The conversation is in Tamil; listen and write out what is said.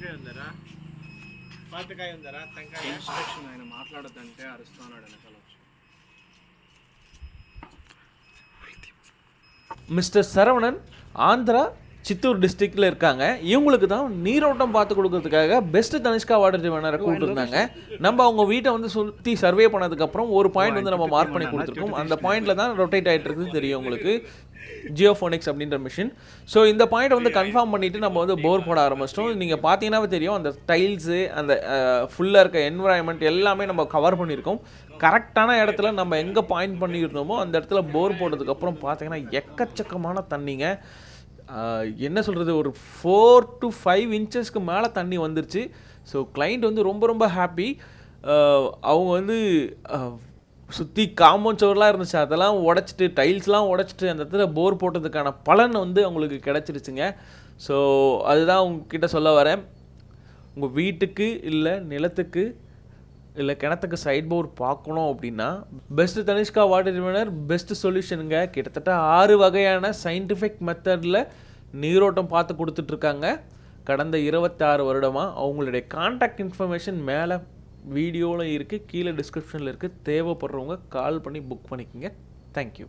పాతకాయ ఉందరా పాతకాయ ఉందరా టెంకాయ ఇన్స్ట్రక్షన్ ఆయన మాట్లాడద్దంటే అరుస్తున్నాడు వెనకాల వచ్చి. மிஸ்டர் சரவணன் ஆந்திரா சித்தூர் டிஸ்ட்ரிக்டில் இருக்காங்க. இவங்களுக்கு தான் நீரோட்டம் பார்த்து கொடுக்கறதுக்காக பெஸ்ட் தனிஷ்கா வாட்டர் டிவைனரை கூப்பிட்டுருந்தாங்க. நம்ம அவங்க வீட்டை வந்து சுற்றி சர்வே பண்ணதுக்கப்புறம் ஒரு பாயிண்ட் வந்து நம்ம மார்க் பண்ணி கொடுத்துருக்கோம். அந்த பாயிண்டில் தான் ரொட்டேட் ஆகிட்டு இருக்குது தெரியும் உங்களுக்கு, ஜியோஃபோனிக்ஸ் அப்படின்ற மிஷின். ஸோ இந்த பாயிண்ட்டை வந்து கன்ஃபார்ம் பண்ணிவிட்டு நம்ம வந்து போர் போட ஆரம்பிச்சிட்டோம். நீங்கள் பார்த்தீங்கன்னாவே தெரியும் அந்த டைல்ஸு அந்த ஃபுல்லாக இருக்க என்வரான்மெண்ட் எல்லாமே நம்ம கவர் பண்ணியிருக்கோம். கரெக்டான இடத்துல நம்ம எங்கே பாயிண்ட் பண்ணியிருந்தோமோ அந்த இடத்துல போர் போட்டதுக்கப்புறம் பார்த்தீங்கன்னா எக்கச்சக்கமான தண்ணிங்க. என்ன சொல்கிறது, ஒரு 4 to 5 இன்ச்சஸ்க்கு மேலே தண்ணி வந்துருச்சு. ஸோ கிளைண்ட் வந்து ரொம்ப ரொம்ப ஹாப்பி. அவங்க வந்து சுற்றி காம்பவுண்ட் சுவர்லாம் இருந்துச்சு, அதெல்லாம் உடச்சிட்டு டைல்ஸ்லாம் உடச்சிட்டு அந்த இடத்துல போர் போட்டதுக்கான பலன் வந்து அவங்களுக்கு கிடச்சிருச்சுங்க. ஸோ அதுதான் உங்ககிட்ட சொல்ல வரேன். உங்கள் வீட்டுக்கு இல்லை நிலத்துக்கு இல்லை கிணத்துக்கு சைட் போர் பார்க்கணும் அப்படின்னா best Tanishka water diviner best சொல்யூஷனுங்க. கிட்டத்தட்ட 6 வகையான சயின்டிஃபிக் மெத்தடில் நீரோட்டம் பார்த்து கொடுத்துட்ருக்காங்க கடந்த 26 வருடமாக. அவங்களுடைய கான்டாக்ட் இன்ஃபர்மேஷன் மேலே வீடியோவில் இருக்குது, கீழே டிஸ்கிரிப்ஷனில் இருக்குது. தேவைப்படுறவங்க கால் பண்ணி புக் பண்ணிக்கோங்க. தேங்க்யூ.